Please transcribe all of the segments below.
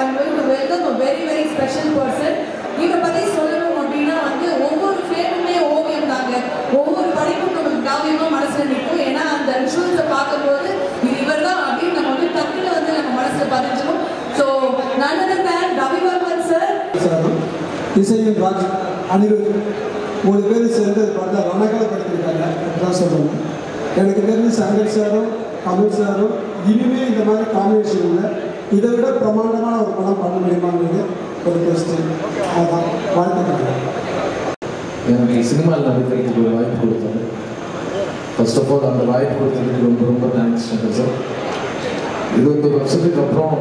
I'm going to welcome a very very special person. இவரை பற்றி சொல்லணும் அப்படின்னா வந்து ஒவ்வொரு ஃப்ரேமுமே ஓவியம் தாங்க. ஒவ்வொரு படிப்பும் நமக்கு காவியமாக மனசில் நிற்கும். ஏன்னா அந்த விஷுவல்ஸை பார்க்கும்போது இது இவர் தான் அப்படின்னு நம்ம வந்து டக்குன்னு வந்து நம்ம மனசில் பதிஞ்சிடும். ஸோ நல்லது தான் ரவிவர்மன் சார் இசையின் ராஜ் அனிருத் 3 பேர் சேர்ந்து பார்த்தா ரணகலப்படுத்திருக்காங்க அப்படிதான் சொல்லணும். எனக்கு தெரிஞ்சு சங்கர் சாரும் கமல் சாரும் இனிமே இந்த மாதிரி காம்பினேஷன் இல்லை, இதை விட பிரமாண்டமான ஒரு படம் பண்ண முடியுமாங்கிறது ஒரு கொஸ்டின். அதான் வாழ்த்துக்கள். எனக்கு சினிமாவில் நடிக்கிறதுக்கு ஒரு வாய்ப்பு கொடுத்தாரு. ஃபர்ஸ்ட் ஆஃப் ஆல் அந்த வாய்ப்பு கொடுத்ததுக்கு ரொம்ப ரொம்ப தேங்க்ஸ் சங்கர் சார். 21 வருஷத்துக்கு அப்புறம்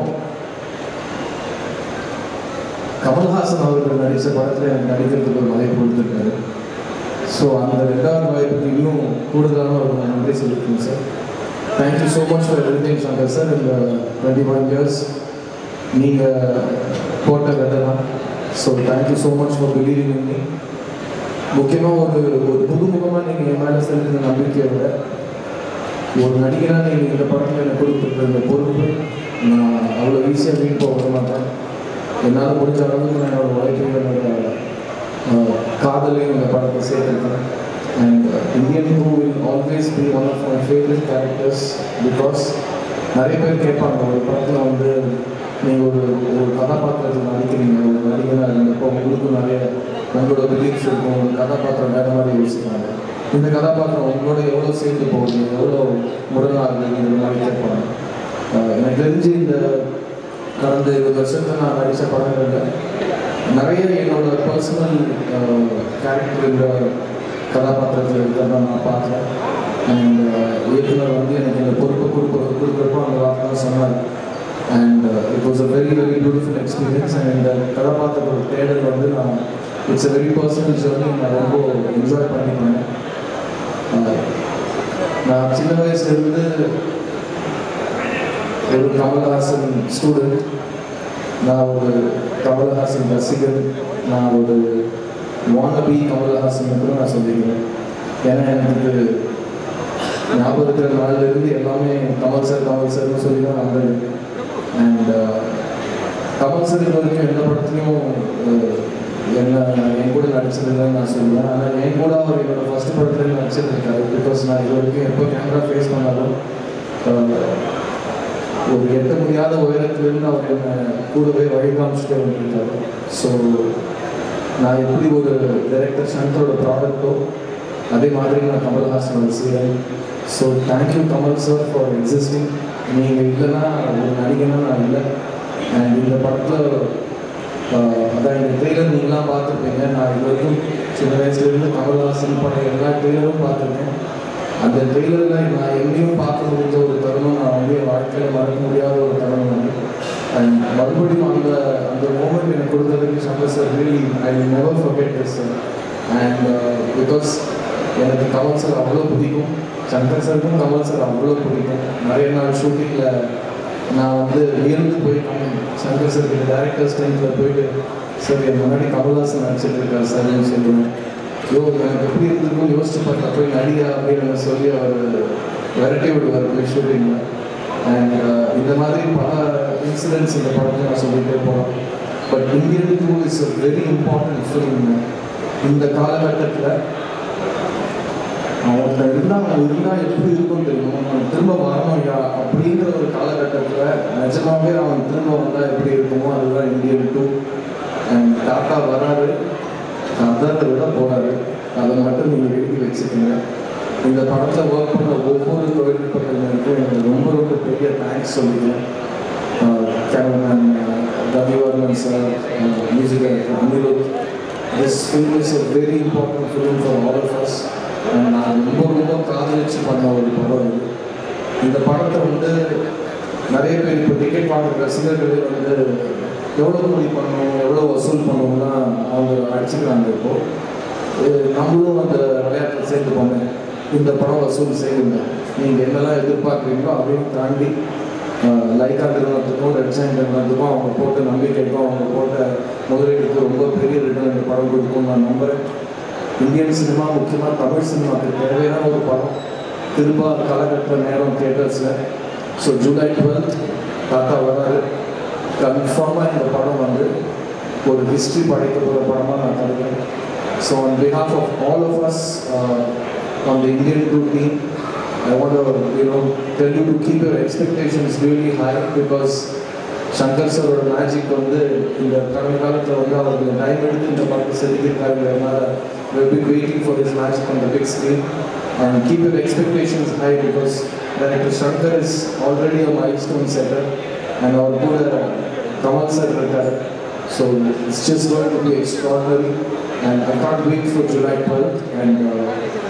கமல்ஹாசன் அவர்கள் நடித்த படத்தில் எனக்கு நடிக்கிறதுக்கு ஒரு வாய்ப்பு கொடுத்துருக்காரு. ஸோ அந்த 2வது வாய்ப்புக்கு இன்னும் கூடுதலான ஒரு நன்றி சொல்லியிருக்கேன் sir. Thank you so much for everything Shankar sir. இந்த 21 இயர்ஸ் நீங்கள் போட்ட கதை தான். So thank you so much for believing in me. முக்கியமாக ஒரு புதுமுகமாக நீங்கள் என் மேலே செலுத்தின நம்பிக்கையை விட ஒரு நடிகராக நீங்கள் இந்த படத்தில் எனக்கு கொடுத்துருக்க இந்த பொறுப்பு நான் அவ்வளோ ஈஸியாக வீண் போக விட மாட்டேன். என்னால் முடிஞ்ச அளவுக்கு நான் என்னோடய உழைப்பையும் என்னோட காதலையும் இந்த படத்தை சேர்த்துருக்கேன். And Indian two will always be one of my favourite characters. Because நிறைய பேர் கேட்பாங்க, ஒரு படத்தில் வந்து நீங்கள் ஒரு கதாபாத்திரத்தில் நடிக்கிறீங்க, ஒரு நடிகராக இருந்தப்போ உங்களுக்கும் நிறைய உங்களோட பிலீஃப்ஸ் இருக்கும், ஒரு கதாபாத்திரம் வேறு மாதிரி யோசிப்பாங்க. இந்த கதாபாத்திரம் உங்களோட எவ்வளோ சேர்ந்து போகுது, எவ்வளோ முரணாகுதுங்கிற மாதிரி கேட்பாங்க. எனக்கு தெரிஞ்சு இந்த கடந்த 20 வருஷத்தில் நான் நடித்த படங்களில் நிறைய என்னோட பர்சனல் கேரக்டர் கதாபாத்திரத்தில் இருக்கிறத நான் பார்க்குறேன். அண்ட் இயக்குனர் வந்து எனக்கு இந்த பொறுப்பை கொடுக்குறப்போ அந்த வார்த்தை தான் சொன்னார். And it was a very very beautiful experience. And இந்த கதாபாத்திரத்தோட தேடல் வந்து நான் it's a very personal journey. நான் ரொம்ப என்ஜாய் பண்ணிப்பேன். நான் சின்ன வயசுலேருந்து ஒரு கமல்ஹாசன் ஸ்டூடெண்ட், நான் ஒரு கமல்ஹாசன் ரசிகர், நான் ஒரு வானபி கமல்ஹாசன் கூட நான் சொல்லிக்கிறேன். ஏன்னா எனக்கு ஞாபகம் இருக்கிற நாளிலிருந்து எல்லாமே கமல் சார்னு சொல்லி தான் வந்தது. அண்ட் கமல் சார் இது வரைக்கும் எந்த படத்துலையும் என் கூட நடிச்சதுன்னு நான் சொல்லுவேன். ஆனால் என் கூட அவர் என்னோட ஃபர்ஸ்ட் படத்துல நடிச்சிருக்காரு. பிகாஸ் நான் இது வரைக்கும் எப்போ கேமரா ஃபேஸ் பண்ணாலும் ஒரு எட்ட முடியாத உயரத்துலேருந்து அவர் என்னை கூடவே வழி காமிச்சுட்டே வந்துருக்காரு. ஸோ நான் எப்படி ஒரு டைரக்டர் சங்கரோட ப்ராடக்டோ அதே மாதிரி நான் கமல்ஹாசனோட செய்கிறேன். So thank you Kamal sir for existing. நீங்கள் இல்லைன்னா ஒரு நடிகனா நான் இல்லை. அண்ட் இந்த படத்தில் அதான் இந்த ட்ரெய்லர் நீங்களாம் பார்த்துருப்பீங்க. நான் இது வரைக்கும் சின்ன வயசுலேருந்து கமல்ஹாசன் படம் எல்லா ட்ரெய்லரும் பார்த்துருக்கேன். அந்த ட்ரெய்லரில் நான் எங்கேயும் பார்க்க முடிஞ்ச ஒரு தருணம், நான் வந்து என் வாழ்க்கையில் மறக்க முடியாத ஒரு தருணம் வந்து. அண்ட் மறுபடியும் அந்த மூமெண்ட் எனக்கு கொடுத்ததுக்கு Shankar sir really I will never forget this sir. And because எனக்கு கமல் சார் அவ்வளோ பிடிக்கும், சங்கர் சாருக்கும் கமல் சார் அவ்வளோ பிடிக்கும். நிறைய நாள் ஷூட்டிங்கில் நான் வந்து இருந்து போயிட்டேன் சங்கர் சார் டேரக்டர்ஸ் டைமில் போயிட்டு, சார் என் முன்னாடி கமல்ஹாசன் நடிச்சிட்டு இருக்கார் சார்னு சொல்லுவேன். எனக்கு எப்படி இருந்திருக்கும் யோசிச்சு பார்த்தா போய் நடிகா அப்படின்னு சொல்லி அவர் விரட்டி விடுவார் போய் ஷூட்டிங்கில். அண்ட் இந்த மாதிரி பல இன்சிடென்ட்ஸ் இந்த படத்தில் நான் சொல்லிகிட்டே போகிறேன். But Indian two is a very important film. இந்த காலகட்டத்தில் அவங்கள்ட்ட இருந்தால் எப்படி இருக்கும் தெரியும், அவன் திரும்ப வரணும் யா அப்படின்ற ஒரு காலகட்டத்தில் நிஜமாவே அவன் திரும்ப வந்தால் எப்படி இருக்குமோ அதுதான் இந்தியன் டூ. அண்ட் டாட்டா வராரு, கதரை விட போகிறாரு, அதை மட்டும் நீங்கள் எழுதி வச்சுக்கோங்க. இந்த படத்தில் ஒர்க் பண்ண ஒவ்வொரு தொழில்நுட்ப கலைஞருக்கும் எனக்கு ரொம்ப ரொம்ப பெரிய தேங்க்ஸ் சொல்லிக்கிறேன். Cameraman Ravivarman sir, music director Anirudh. This film is a very important film for all of us. நான் ரொம்ப ரொம்ப காதலிச்சு பண்ண ஒரு படம் இது. இந்த படத்தை வந்து நிறைய பேர் இப்போ டிக்கெட் வாங்குற ரசிகர்களே வந்து எவ்வளோ கூலி பண்ணணும், எவ்வளோ வசூல் பண்ணணும்னா அவங்க அடிச்சுக்கிறாங்க. இப்போது நம்மளும் அந்த விளையாட்டில் சேர்த்து போனேன். இந்த படம் வசூல் செய்யுங்க, நீங்கள் என்னெல்லாம் எதிர்பார்க்குறீங்களோ அதையும் தாண்டி லைக்கா நிறுவனத்துக்கும் ரெட் சைன் நிறுவனத்துக்கும் அவங்க போட்ட நம்பிக்கைக்கும் அவங்க போட்ட முதலீடுக்கு ரொம்ப பெரிய ரிட்டர்ன் இந்த படம் கொடுக்கும் நான் நம்புகிறேன். இந்தியன் சினிமா, முக்கியமாக தமிழ் சினிமாவுக்கு தேவையான ஒரு படம் திரும்ப காலகட்ட நேரம் தியேட்டர்ஸில். ஸோ ஜூலை 12 தாத்தா வராரு. கன்ஃபார்மாக இந்த படம் வந்து ஒரு ஹிஸ்ட்ரி படைக்க போகிற படமாக நான் கருதுகிறேன். So on behalf of all of us on the Indian two team I want to tell you to keep your expectations really high because Shankar sir or magic வந்து இந்த கடந்த காலத்தில் வந்து அவருக்கு டைம் எடுத்து இந்த படத்தை செதுக்கியிருக்காங்க. அதனால் we'll be waiting for this magic on the big screen and keep your expectations high because director Shankar is already a milestone setter and அவர் கூட கமல் sir இருக்காரு. So it's just going to be extraordinary and I can't wait for July 12th and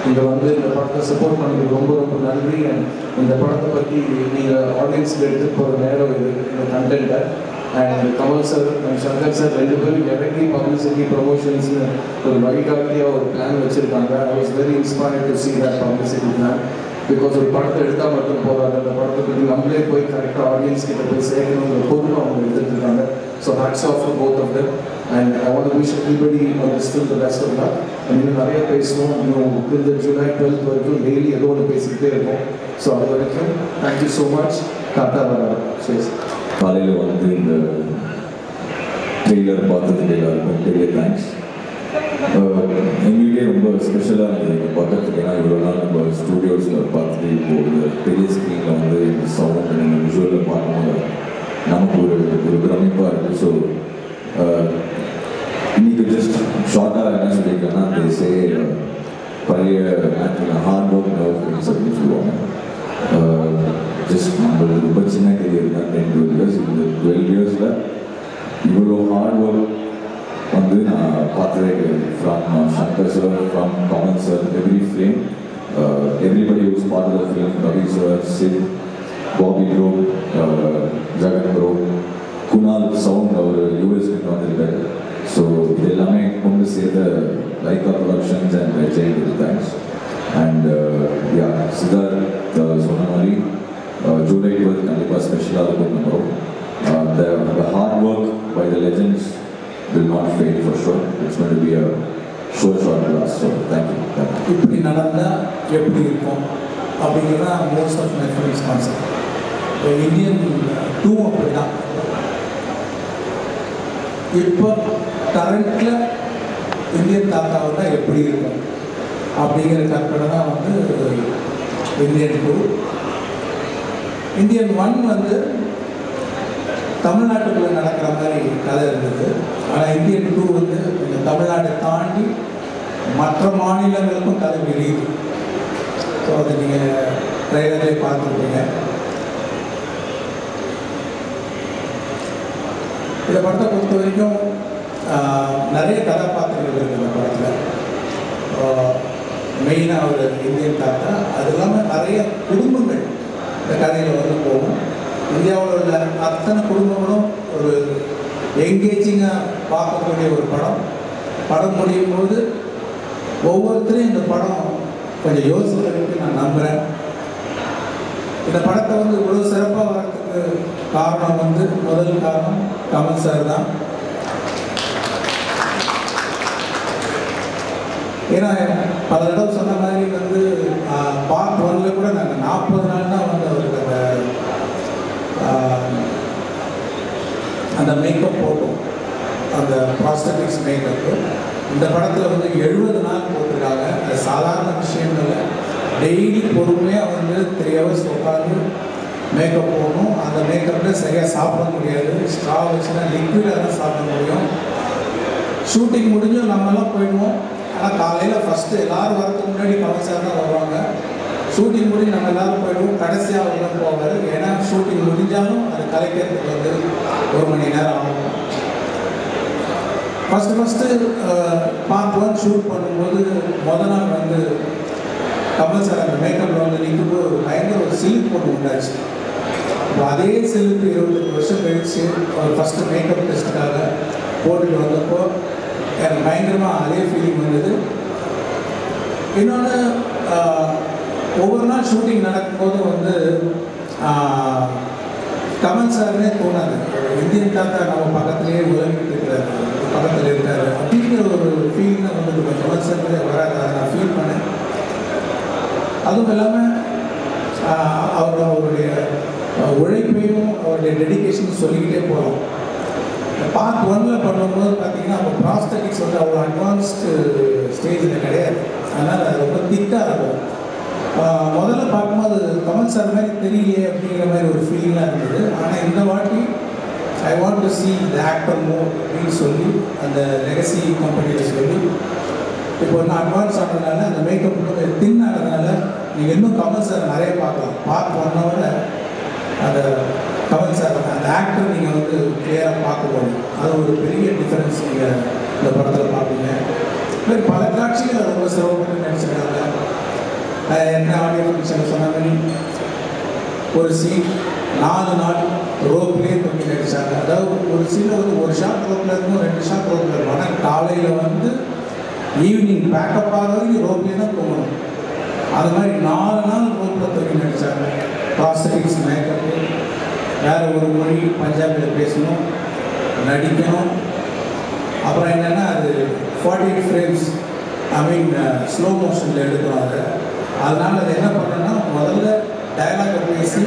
இந்த வந்து இந்த படத்தை support பண்ணுறது ரொம்ப ரொம்ப நன்றி. அண்ட் இந்த படத்தை பற்றி நீங்கள் ஆடியன்ஸில் எடுத்துகிட்டு போகிற நேரம் இது இந்த கண்டென்ட்டை and Kamal sir and Shankar sir ரெண்டு பேரும் இறங்கி பப்ளிசிட்டி ப்ரொமோஷன்ஸ்னு ஒரு வழிகாட்டியாக ஒரு பிளான் வச்சுருக்காங்க. I was very inspired to see that publicity plan because ஒரு படத்தை எடுத்தால் மட்டும் போகாது, அந்த படத்தை பற்றி நம்மளே போய் கரெக்டாக ஆடியன்ஸ் கிட்ட போய் சேர்க்கணுங்கிற பொறுப்பு அவங்க எடுத்துகிட்டு இருக்காங்க. So hats off for both of them and I want to wish everybody on this film the best of luck. இன்னும் நிறைய பேசணும், இன்னும் இந்த ஜூலை 12th வரைக்கும் டெய்லி ஏதோ ஒன்று பேசிக்கிட்டே இருக்கும். ஸோ அது வரைக்கும் தேங்க்யூ ஸோ மச். டாட்டா சரி. காலையில் வந்து இந்த ட்ரெய்லர் பார்த்ததுக்கு எல்லாருக்கும் பெரிய தேங்க்ஸ். எங்களுக்கே ரொம்ப ஸ்பெஷலாக இருந்தது இந்த பக்கத்துக்கு. ஏன்னா இவ்வளோ நாள் நம்ம ஸ்டூடியோஸில் பார்த்துட்டு இப்போது இந்த பெரிய ஸ்க்ரீனில் வந்து இந்த சவுண்ட் இந்த விஷுவலில் பார்க்கும்போது நமக்கு ஒரு பிரமிப்பாக இருக்குது. ஸோ இன்னைக்கு ஜஸ்ட் ஷார்ட்டாக என்ன சொல்லியிருக்கேன்னா பேசே பழைய ஹார்ட் ஒர்க் அப்படின்னு சொல்லுவாங்க. ஜஸ்ட் நம்ம ரொம்ப சின்ன கரியர் தான் 10-12 years. இந்த 12 yearsல இவ்வளோ ஹார்ட் ஒர்க் வந்து நான் பார்த்ததே கிடையாது. From Shankar sir, from Kamal sir, every frame everybody who's part of the film, Ravi sir, Sid, Bobby bro, Jagan bro, Kunal sound அவர் யூஎஸ்க்கு வந்திருக்காரு. ஸோ இது எல்லாமே கொண்டு சேர்ந்த Lyca productions and Jain thanks. And yeah Siddharth சொன்ன மாதிரி ஜூலை 12 கண்டிப்பாக ஸ்பெஷலாக இருக்கும் நம்புகிறோம். The hard work by the legends will not fail for sure. It's going to be a short last. So thank you. இப்படி நடந்தால் எப்படி இருக்கும் அப்படிங்கிறதா most of my films concept. Indian 2 அப்படி தான். இப்போ கரண்ட்டில் இந்தியன் தாத்தாவை எப்படி இருக்கும் அப்படிங்கிற கற்பனை தான் வந்து இந்தியன் 2. இந்தியன் 1 வந்து தமிழ்நாட்டுக்குள்ளே நடக்கிற மாதிரி கதை இருந்தது. ஆனால் இந்தியன் 2 வந்து கொஞ்சம் தமிழ்நாட்டை தாண்டி மற்ற மாநிலங்களுக்கும் கதை விரியுது. ஸோ அதை நீங்கள் ட்ரெய்லர்லேயே பார்த்துருப்பீங்க. இந்த படத்தை பொறுத்த வரைக்கும் நிறைய கதாபாத்திரங்கள் இருக்குது இந்த படத்தில். மெயினாக ஒரு இந்தியன் தாத்தா, அது இல்லாமல் நிறைய குடும்பங்கள் இந்த கதையில் வந்து போகும். இந்தியாவில் உள்ள அத்தனை குடும்பங்களும் ஒரு என்கேஜிங்காக பார்க்கக்கூடிய ஒரு படம் முடியும் போது ஒவ்வொருத்தரையும் இந்த படம் கொஞ்சம் யோசிக்கிறதுக்கு நான் நம்புகிறேன். இந்த படத்தை வந்து இவ்வளோ சிறப்பாக வர்றதுக்கு காரணம் வந்து முதல் காரணம் கமல் சார் தான். ஏன்னா பல தடவை சொன்ன மாதிரி வந்து பார்ட் 1ல் கூட நாங்கள் 40 நாள் தான் வந்து அவருக்கு அந்த மேக்கப் போட்டோம், அந்த ப்ராஸ்தட்டிக்ஸ் மேக்கப்பு. இந்த படத்தில் வந்து 70 நாள் போட்டிருக்காங்க. அது சாதாரண விஷயம் இல்லை. டெய்லி பொறுமையாக வந்து 3 hours உட்காந்து மேக்கப் போகணும். அந்த மேக்கப்பில் சரியாக சாப்பிட முடியாது. ஸ்ட்ரா வச்சுன்னா லிக்விடாக தான் சாப்பிட முடியும். ஷூட்டிங் முடிஞ்சும் நம்மெல்லாம் போயிடுவோம். ஆனால் காலையில் ஃபஸ்ட்டு எல்லோரும் வரதுக்கு முன்னாடி கமல் சார் தான் வருவாங்க. ஷூட்டிங் முடிஞ்சு நம்ம எல்லோரும் போயிடுவோம். கடைசியாக அவங்களும் போவார். ஏன்னா ஷூட்டிங் முடிஞ்சாலும் அது கலைக்கிறதுக்கு வந்து 1 மணி நேரம் ஆகும். ஃபஸ்ட்டு பார்ட் 1 ஷூட் பண்ணும்போது முதல் நாள் வந்து கமல் சார் அந்த மேக்கப்பில் வந்து நிற்கும்போது ஒரு பயங்கர ஒரு சிலிப் ஒன்று உண்டாச்சு. இப்போ அதே சிலிப்பு 25 வருஷம் கழிச்சு ஒரு ஃபஸ்ட்டு மேக்கப் டெஸ்ட்டுக்காக போட்டுட்டு வந்தப்போ எனக்கு பயங்கரமாக அதே ஃபீலிங் வந்தது. இன்னொன்று ஒவ்வொரு நாள் ஷூட்டிங் நடக்கும்போது வந்து கமல் சார்னே தோணாது. இந்தியன் தாத்தா நம்ம பக்கத்துலேயே உலகிட்டு இருக்கிறாரு, பக்கத்தில் இருக்காரு அப்படிங்கிற ஒரு ஃபீலிங் தான் வந்து கமல் சார் வராது. அதை நான் ஃபீல் பண்ணேன். அதுவும் இல்லாமல் அவருடைய உழைப்பையும் அவருடைய டெடிக்கேஷன் சொல்லிக்கிட்டே போகிறோம். பார்ட் 1ல் பண்ணும்போது பார்த்தீங்கன்னா அப்போ ப்ராஸ்தட்டிக்ஸ் வந்து அவ்வளோ அட்வான்ஸ்டு ஸ்டேஜில் கிடையாது. அதனால் அது ரொம்ப திக்காக இருக்கும். முதல்ல பார்க்கும்போது கமல் சார் மாதிரி தெரியலையே அப்படிங்கிற மாதிரி ஒரு ஃபீலிங்காக இருந்தது. ஆனால் இந்த வாட்டி I want to see the actor மோர் அப்படின்னு சொல்லி அந்த லெகசி கம்பெனியில் சொல்லி இப்போ இன்னும் அட்வான்ஸ் ஆனதுனால அந்த மேக்கப் இன்னும் தின் ஆனதுனால நீங்கள் இன்னும் கமல் சார் நிறைய பார்க்கலாம். பார்ட் 1ஓட அந்த கமல் சார் அந்த ஆக்டர் நீங்கள் வந்து கிளியராக பார்க்க போகணும். அது ஒரு பெரிய டிஃப்ரென்ஸ் நீங்கள் இந்த படத்தில் பார்ப்பீங்க. மாதிரி பல காட்சிகள் ரொம்ப சிரமப்பட்டு நினச்சிருக்காங்க. என்ன ஆடியோ ஃபங்க்ஷன் சொன்ன மாதிரி ஒரு சீன் 4 நாள் ரோப்லேயே தொங்கி நடிச்சாங்க. அதாவது ஒரு சீனில் வந்து ஒரு ஷாட் ரோப்பில் இருக்கும், 2 ஷாட் ரோப்பில் இருக்கும். ஆனால் காலையில் வந்து ஈவினிங் பேக்கப் ஆகிற வரைக்கும் ரோப்லேயே தான் தூங்கணும். அது மாதிரி 4 நாள் ரோப்பில் தொங்கி நடித்தாங்க. ப்ராஸ்தட்டிக்ஸ், மேக்கப்பு, வேறு ஒரு மொழி பஞ்சாபில் பேசணும், நடிக்கணும். அப்புறம் என்னென்னா அது 48 ஃப்ரேம்ஸ் ஸ்லோ மோஷனில் எடுக்கிறோம். அதனால் அது என்ன பண்ணோன்னா முதல்ல டயலாகை பேசி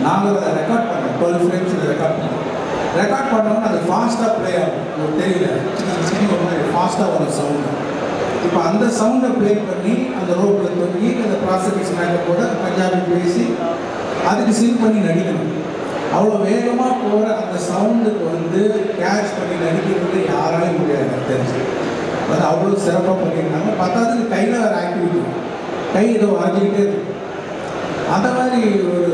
நாங்கள் அதை ரெக்கார்ட் பண்ணோம். 12 ஃப்ரேம்ஸில் ரெக்கார்ட் பண்ணோம். ரெக்கார்ட் பண்ணோன்னா அது ஃபாஸ்ட்டாக ப்ளே ஆகும். உங்களுக்கு தெரியல, ஒரு மாதிரி ஃபாஸ்ட்டாக வரும் சவுண்டு. இப்போ அந்த சவுண்டை ப்ளே பண்ணி அந்த ரோப்பில் தொங்கி அந்த ப்ராஸ்தட்டிக்ஸ் மேக்கப் கூட பஞ்சாபி பேசி அதுக்கு சீன் பண்ணி நடிக்கணும். அவ்வளோ வேகமாக போகிற அந்த சவுண்டுக்கு வந்து கேட்ச் பண்ணி நடிக்கிறது யாராலையும் முடியாது எனக்கு தெரிஞ்சு. அது அவ்வளோ சிறப்பாக பண்ணியிருந்தாங்க. பத்தாவதுக்கு கையில் வேறு ஆக்டிவிட்டி, கை ஏதோ வரைஞ்சிக்கிட்டே இருக்கும். அந்த மாதிரி ஒரு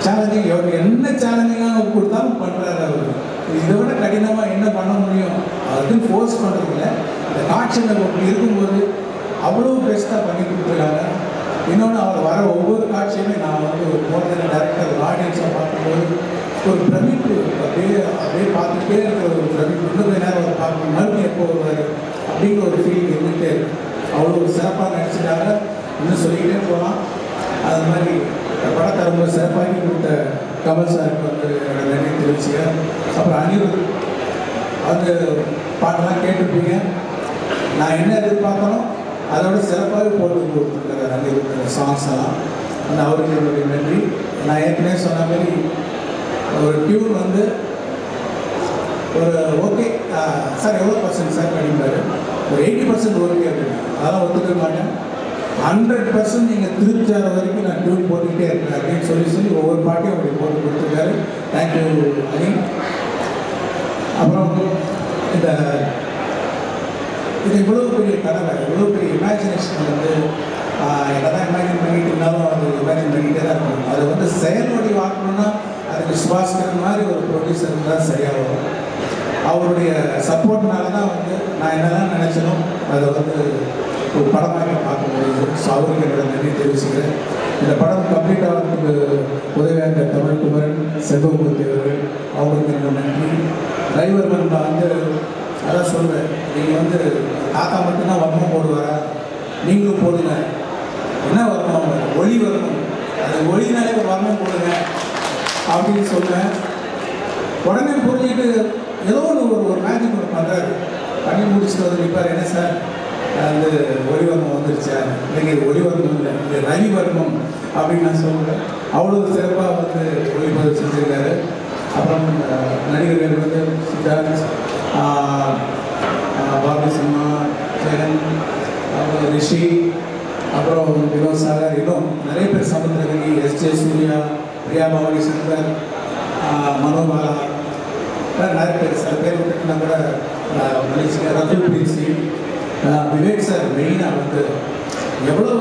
சேலஞ்சிங், அவர் என்ன சேலஞ்சிங்காக கொடுத்தாலும் பண்ணுறாரு. அவர் இதை விட கடினமாக என்ன பண்ண முடியும் அதுன்னு ஃபோர்ஸ் பண்ணுறதில்ல. இந்த காட்சிகள் அப்படி இருக்கும்போது அவ்வளோ பெஸ்ட்டாக பண்ணி கொடுத்துருக்காங்க. இன்னொன்று அவர் வர ஒவ்வொரு காட்சியுமே நான் வந்து ஒரு மோதல் டேரக்டர் ஒரு ஆடியன்ஸாக பார்க்கும்போது ஒரு பிரமிப்பு, அப்படியே பார்த்துட்டே இருக்கிற ஒரு பிரமிப்பு. இன்னும் நேரம் அவர் பார்க்கணும், மறுபடியும் எப்போ வருவார் அப்படிங்கிற ஒரு ஃபீலிங் இருந்துகிட்டே இருக்கு. அவ்வளோ சிறப்பாக நடிச்சிட்டாங்க. இன்னும் சொல்லிக்கிட்டே போகலாம். அது மாதிரி படத்தை ரொம்ப சிறப்பாகி கொடுத்த கமல் சாருக்கு வந்து என்னோட நன்றி தெரிவிச்சுக்கிறேன். அப்புறம் அனிருத் அந்த பாட்டெல்லாம் கேட்டிருப்பீங்க. நான் என்ன எதிர்பார்க்கணும் அதோட சிறப்பாக போட்டு கொடுத்துருக்காரு அனிருத் சாங்ஸ் எல்லாம். அந்த அவருக்கு என்னுடைய நன்றி. நான் ஏற்கனவே சொன்ன மாதிரி ஒரு டியூன் வந்து ஒரு ஓகே சார் எவ்வளோ பர்சன்ட் சார் பண்ணிப்பார், ஒரு 80% ஓகே அப்படின்னு அதெல்லாம் ஒத்துக்க மாட்டேன். 100% நீங்கள் திருப்தி ஆகிற வரைக்கும் நான் டியூன் போட்டுக்கிட்டே இருக்கேன் அப்படின்னு சொல்லி ஒவ்வொரு பாட்டையும் அப்படி போட்டு கொடுத்துருக்காரு. தேங்க்யூ அனில். அப்புறம் இது இவ்வளோ பெரிய கனவை, இவ்வளோ பெரிய இமேஜினேஷன் வந்து என்னதான் இமேஜின் பண்ணிட்டு இருந்தாலும் அது இமேஜின் பண்ணிகிட்டே தான் இருக்கணும். அதை வந்து செயல் வடிவாக்கணும்னா அதுக்கு சுபாஸ்கரன் மாதிரி ஒரு ப்ரொடியூசர் தான் சரியாக வரும். அவருடைய சப்போர்ட்னால தான் வந்து நான் என்னதான் நினச்சனும் அதை வந்து ஒரு படமாக பார்க்க முடியுது. ஸோ அவருக்கு என்னோட நன்றி தெரிவிச்சுக்கிறேன். இந்த படம் கம்ப்ளீட் ஆகிறதுக்கு உதவியாக இருந்த தமிழ் குமரன், செல்வமூர்த்தி அவர்கள், அவருக்கு என்னோட நன்றி. டிரைவர் நான் வந்து அதான் சொல்லுவேன், நீங்கள் வந்து தாத்தா மட்டும்தான் வர்மம் போடுவாரா, நீங்களும் போடுங்க. என்ன வரணும், ஒளி வரணும், அது ஒளினாலே ஒரு வர்மம் போடுங்க அப்படின்னு சொல்லுவேன். உடனே புரிஞ்சுட்டு ஏதோ ஒரு மேஜிக் ஒன்று பண்ணுறாரு. பண்ணி முடிச்சுட்டு வந்து நிற்பார், என்ன சார் அந்த ஒளிவர்மம் வந்துருச்சா, இல்லைங்க இது ஒளிவர்மம் இல்லை, இது ரவிவர்மம் அப்படின்னு நான் சொல்லுவேன். அவ்வளோ சிறப்பாக வந்து ஒளிப்பதிவு செஞ்சுருக்காரு. அப்புறம் நடிகர்கள் வந்து சித்தார்த், பாபி சிம்மா, ஜெகன், அப்புறம் ரிஷி, அப்புறம் வினோத் சாகர், இன்னும் நிறைய பேர் சமுத்திரகனி, எஸ்ஜே சூர்யா, பிரியா பவானி சங்கர், மனோபாலா, நிறைய பேர். சில பேர் விட்டுட்டுனா கூட மலேசியா ரகுல் பிரீத் சிங், விவேக் சார் மெயினாக வந்து எவ்வளோ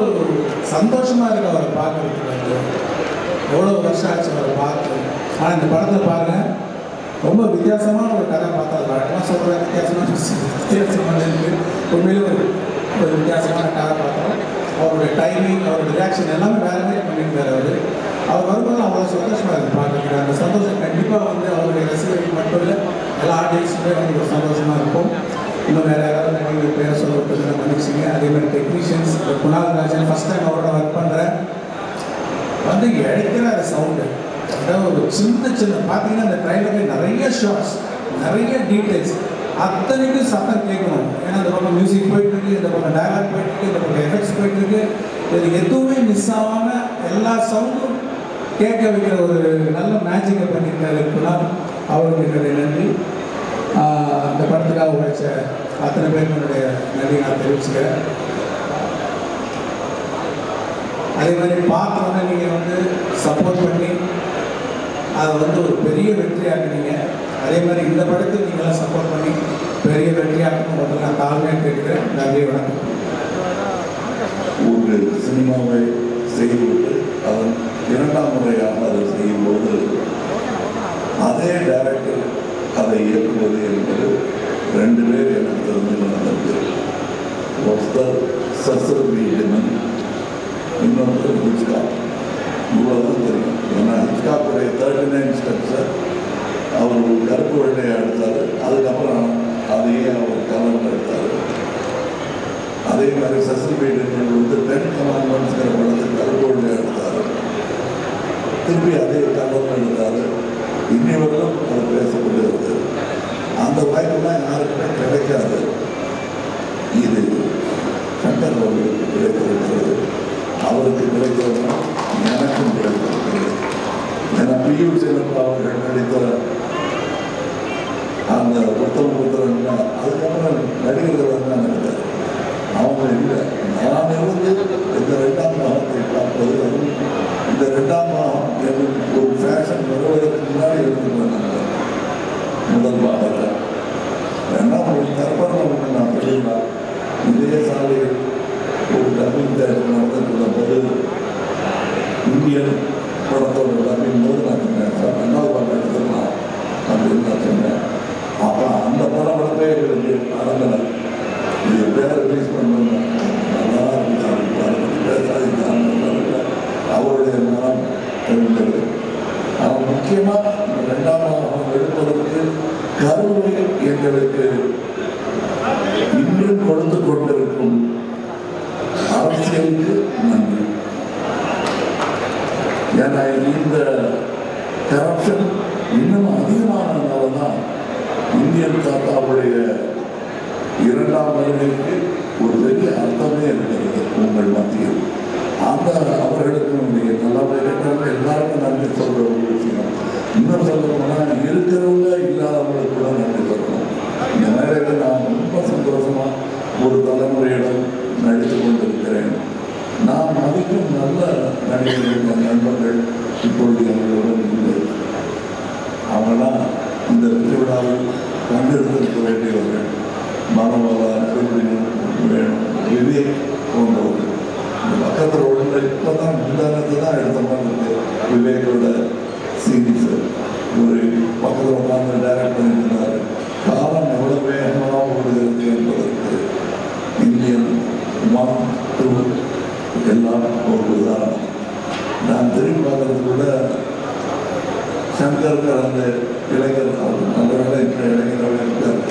சந்தோஷமாக இருக்குது அவரை பார்க்கறதுக்கு. வந்து எவ்வளோ வருஷம் ஆச்சு அவரை பார்த்து. ஆனால் இந்த படத்தில் பாருங்கள், ரொம்ப வித்தியாசமான ஒரு கதை பார்த்தா வழக்கமாக சொல்கிற வித்தியாசமான இருக்குது. உண்மையிலே ஒரு வித்தியாசமான கதை பார்த்தோம். அவருடைய டைமிங், அவருடைய ரியாக்ஷன் எல்லாமே வேறு மாதிரி பண்ணியிருக்காரு. அவர் வரும்போது அவ்வளோ சந்தோஷமாக இருக்குது பார்க்குறீங்க. அந்த சந்தோஷம் கண்டிப்பாக வந்து அவருடைய ரசிகர்கள் மட்டும் இல்லை, எல்லா ஆடியன்ஸுமே வந்து ஒரு சந்தோஷமாக இருக்கும். இன்னும் வேறு யாராவது நடிகர்கள் பேரை சொல்ல மன்னிச்சிங்க. அதே மாதிரி technicians Kunal Rajan first time அவரோட ஒர்க் பண்ணுறேன். வந்து இழைக்கிற அந்த சவுண்டு, அதாவது ஒரு சின்ன பார்த்தீங்கன்னா இந்த ட்ரைலரில் நிறைய ஷார்ட்ஸ், நிறைய டீட்டெயில்ஸ், அத்தனைக்கும் சத்தம் கேட்கணும். ஏன்னா இந்த பக்கம் மியூசிக் போயிட்டுருக்கு, இந்த பக்கம் டயலாக் போயிட்டுருக்கு, இந்த பக்கம் எஃபெக்ட்ஸ் போயிட்டுருக்கு. இது எதுவுமே மிஸ் ஆகாமல் எல்லா சவுண்டும் கேட்க வைக்கிற ஒரு நல்ல மேஜிக்கை பண்ணியிருக்காரு குணால். அவருக்கு என்னுடைய நன்றி. அத்தனை பேருக்கு என்னுடைய நன்றி நான் தெரிவிச்சுக்கிறேன். அதே மாதிரி பார்த்தோன்னே நீங்கள் வந்து சப்போர்ட் பண்ணி அதை வந்து ஒரு பெரிய வெற்றியாக்குனீங்க. அதே மாதிரி இந்த படத்தை நீங்களாம் சப்போர்ட் பண்ணி பெரிய வெற்றியாக்கணும் மட்டும் நான் தாழ்மையாக கேட்குறேன். நன்றி, வணக்கம். ஒரு சினிமாவை செய்துவிட்டு அதன் இரண்டாம் முறையாக அதை செய்யும்போது அதே டைரக்டர் அதை இயக்குவது என்பது 2 பேர் எனக்கு தெரிஞ்சு நடந்தது. ஒருத்தர் சசர் வீடுமன், இன்னொருத்தர் ஹிச்காக். இவ்வளவுதான் தெரியும். ஏன்னா ஹிச்காக்குடைய 39 ஸ்டெப்ஸை அவர் ஒரு கருப்பு வெள்ளையை எடுத்தார். அதுக்கப்புறம் அதையே அவர் கலரில் எடுத்தார். அதே மாதிரி சசல் வீடுகள் வந்து 10 கமாண்ட்மெண்ட்ஸ்ங்கிற படத்துக்கு கருப்பு வெள்ளையை எடுத்தார். திருப்பி அதே கலரில் எடுத்தார். இன்னைவரையும் அது பேசப்படுகிறது. அந்த வாய்ப்புலாம் யாருக்குமே கிடைக்காது. இது சங்கர் அவர்களுக்கு கிடைத்திருக்கிறது. அவருக்கு கிடைத்ததுன்னா எனக்கும் கிடைத்திருக்கிறது. ஏன்னா பியூ சிலம்பா அவர்கள் நடித்த அந்த புத்தகம்னா அதுக்கப்புறம் நடிகர்கள் தான் நடித்தார். அவங்க இல்லை. நான் இருந்து இந்த 2ஆம் பாகத்தை பார்ப்பது இந்த 2ஆம் பாகம் எனக்கு ஒரு ஃபேஷன் வருவதற்கு முன்னாடி எடுத்துக்கொண்டாங்க. முதல் பாகத்தை ஏன்னா ஒரு தற்பரம் நான் தெரியுமா இதே சாலையில் ஒரு டப்பிங் தேட்டர் நடந்துருந்த போது இந்தியன் படத்தோட டப்பிங் போது நான் சொன்னேன், சார் 2ஆவது பாகம் எடுத்துக்கலாம் அப்படின்னு நான் சொன்னேன். அப்போ அந்த படப்படப்பே எங்களுக்கு நடந்தன. இது பேரை ரிலீஸ் பண்ணணும் நல்லா பேசாதித்தாங்க. அவருடைய மனம் இருந்தது. அவன் முக்கியமாக இந்த 2ஆம் பாகம் எடுப்பதற்கு கருவை எங்களுக்கு இன்னும் கொடுத்து கொண்டிருக்கும் அரசியலுக்கு நன்றி. ஏன்னா இந்த கரப்ஷன் இன்னும் அதிகமானதுனால தான் இந்தியன் தாத்தாவுடைய 2ஆம் வருகைக்கு ஒரு பெரிய அர்த்தமே இருக்கிறது உங்கள் மத்தியில். அந்த அவர்களுக்கு நல்லா எல்லாருக்கும் நன்றி சொல்ற ஒரு விஷயம். இன்னும் சொல்லணும்னா இருக்கிறவங்க இல்லாதவங்களுக்கு கூட நன்றி சொல்லணும். இந்த நேரத்தில் நான் ரொம்ப சந்தோஷமா ஒரு தலைமுறையிடம் நடித்து கொண்டிருக்கிறேன். நான் மதிக்கும் நல்ல நடிகர்கள் நண்பர்கள் இப்பொழுது அவர்களுடன் இல்லை. அவங்களாம் இந்த திருவிழாவில் கண்டிருந்திருக்க வேண்டியவர்கள். மனோபலா, வேணும், விவேக் போன்றவர்கள். இந்த பக்கத்தில் உள்ள இப்போதான் முந்தானத்தை தான் எடுத்த மாதிரி இருக்கு. விவேக்கோட சீரீஸ் ஒரு பக்கத்தில் உட்கார்ந்து டைரக்ட் பண்ணியிருந்தார். காலம் எவ்வளவு வேகமாக ஓடுகிறது என்பதற்கு இந்தியன் 1, 2 எல்லாம் ஒரு உதாரணம். நான் திரும்பி பார்க்கறது கூட சங்கர் அந்த இளைஞர் நல்ல வேலை இருக்கிற இளைஞராக இருக்கார்.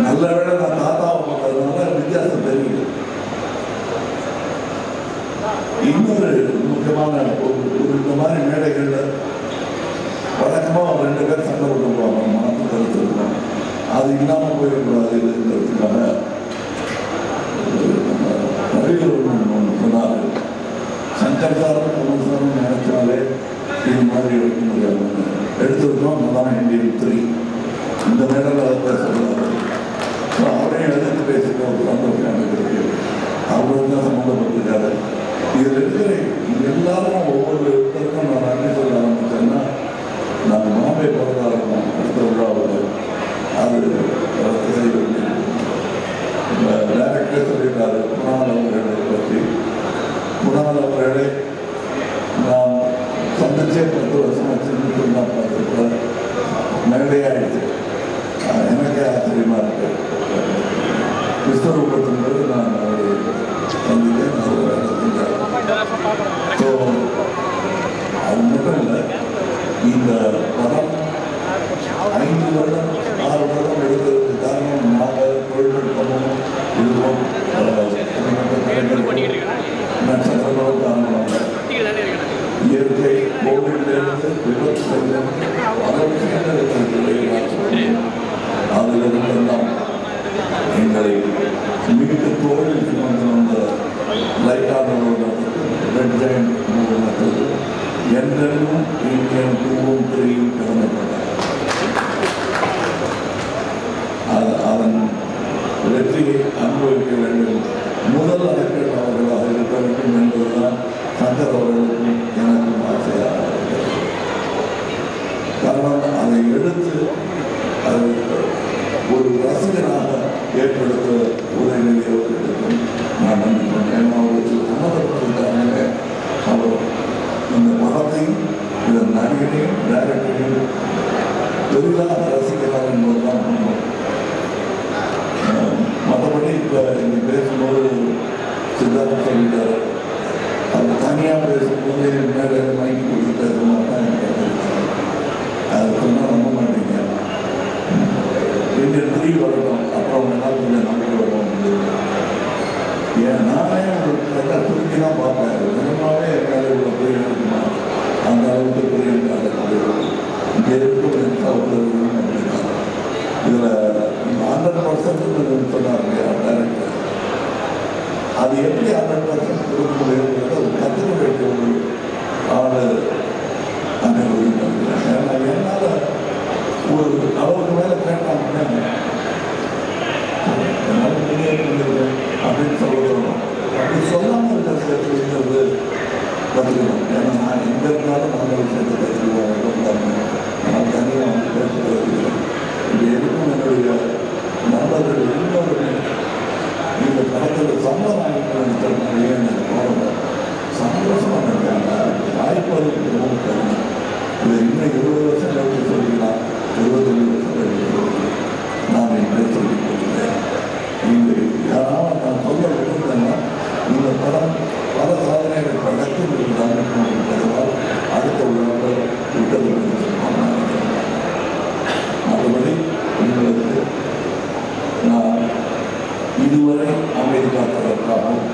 நல்ல வேலை நான் தாத்தாவை பார்க்கறதுனால வித்தியாசம் தெரியுது. இன்னொரு முக்கியமான ஒரு இந்த மாதிரி மேடைகளில் வழக்கமாக 2 பேர் சண்டை போட்டுருப்பாங்க, மனத்து கருத்து இருக்கும். அது இல்லாமல் போயிடக்கூடாதுங்கிறதுக்காக நடிகர் ஒன்று சொன்னார், சங்கர் சாரும் கமல் சாரும் நினைச்சாலே இது மாதிரி எடுக்க முடியாது. எடுத்துருக்கோம் அதான் இந்தியன் 3 இந்த மேடையில் அதை பேச சொல்லாது. அவரையும் எதிர்த்து பேசிட்டு ஒரு சந்தோஷம் எனக்கு இருக்கு. அவரும் தான் சம்மந்தப்பட்டிருக்காரு. இதில் இருக்கிற எல்லாரும் ஒவ்வொருத்தருக்கும் நான் நன்றி சொல்ல ஆரம்பிச்சேன்னா நாங்கள் மாம்பே பிறந்தாலும் அடுத்த விழாவில் அது ரத்து செய்ய வேண்டியது. டைரக்டர் சொல்லியிருக்காரு குணால் அவர்களை பற்றி. குணால் அவர்களை நான் சந்திச்சே 10 வருஷம் வச்சுன்னு நான் பார்த்துருக்கேன். மேடையாயிடுச்சு. எனக்கே ஆச்சரியமா இருக்கு. விஸ்வரூபத்தின்போது நான் அவரை சந்தித்தேன். ஸோ அது மட்டும் இல்லை, இந்த படம் 5 வருடம் 6 வருடம் எடுக்கிறதுக்கு காரணம் நாங்கள் தொழில்நுட்பமும் இதுவும் நட்சத்திரங்களும் காரணமாக இயற்கை கோவிலிருந்து விபத்து பல விஷயங்கள் இருக்கிறது. வெற்றியை அனுபவிக்க வேண்டும். முதல் அடைக்கல் அவர்களாக இருக்க வேண்டும் என்பதுதான் சங்கர் அவர்களுக்கும் எனக்கும் ஆசையாக இருக்கிறது. காரணம் அதை எடுத்து அது ஒரு ரசிகனாக ஏற்படுத்த உதவி அவர்களுக்கும் நான் நன்றி சொன்னேன். அவர்களுக்கு சம்மதப்பட்டிருக்காங்க. அவர் இந்த படத்தையும் இதன் நடிகரையும் டைரக்டரையும் பெரிதாக ரசிக்கிறார் என்பதுதான் உண்மை. மற்றபடி இப்போ இங்கே பேசும்போது சித்தார்த்தம் சொல்லிட்டார். அது தனியாக பேசும்போது மேலே மைக்கு கொடுத்து பேசணும் தான் எனக்கு அது சொன்னால் நம்ப மாட்டீங்க. கொஞ்சம் புரிய வரணும், அப்புறம் வேணால் கொஞ்சம் நம்பிக்கை வரணும். ஏன் நானே ஒரு நல்லா துருக்கி தான் பார்ப்பேன். நிஜமாவே மேலே இவ்வளோ புரிய இருக்குமா, அந்த அளவுக்கு புரிய இருக்காது. இங்கே இருக்கும் சகோதரர்களும் அப்படிதான். இதில் 100% சொன்னார் இல்லையா டைரக்டர், அது எப்படி 100% கொடுக்க முடியுங்கிறத ஒரு கற்றுக்க வேண்டிய ஒரு ஆள் அனுபவிக்கிறேன். ஏன்னா என்னால் ஒரு அளவுக்கு மேலே கேட்டாங்கன்னா என்னால் முடியாது அப்படின்னு சொல்லணும். அப்படி சொல்லாமல் இருக்கிறது கற்றுக்கணும். ஏன்னா நான் எங்கே இருந்தாலும் நல்ல விஷயத்தை கற்றுக்குவேன். நான் தனியாக வந்து பேசுகிறது இது எதுக்கும் என்னுடைய நண்பர்கள் எல்லோருமே இந்த படத்தில் சம்பளம் வாங்கிட்டு எனக்கு போகல. சந்தோஷமாக இருக்காங்க. வாய்ப்பு ரொம்ப கருங்க. இதை இன்னும் 20 வருஷம் கழித்து சொல்லிக்கலாம், 25 வருஷம் கழித்து சொல்லிக்கலாம். நான் என்ன சொல்லி கொடுத்தேன். இங்கே யாராவது நான் சொல்ல விரும்புகிறேன்னா இந்த படம் பல சாதனைகள் படத்தில் இருந்தால் அடுத்த உள்ளவர்கள் விட்டது மற்றபடி உங்களுக்கு நான் இதுவரை அமைதி காத்ததற்காகவும்